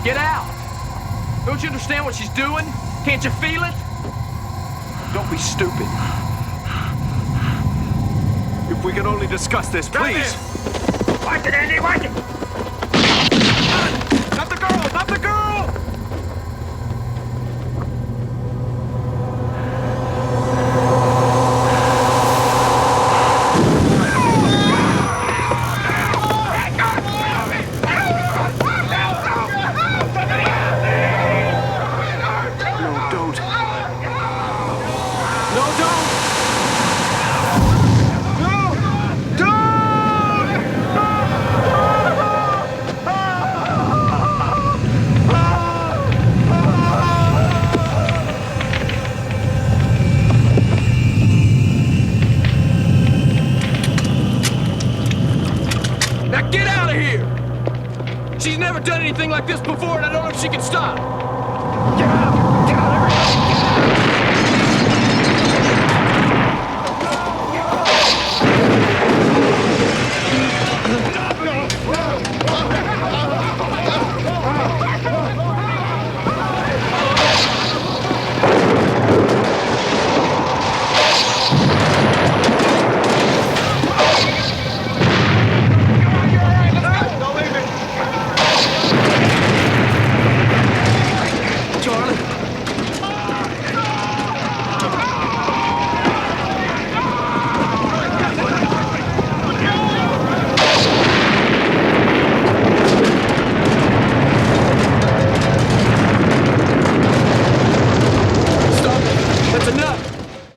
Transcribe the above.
Get out! Don't you understand what she's doing? Can't you feel it? Don't be stupid. If we could only discuss this, please. Watch it, Andy, watch it! Not the girl! Not the girl! Get out of here! She's never done anything like this before, and I don't know if she can stop. Get out!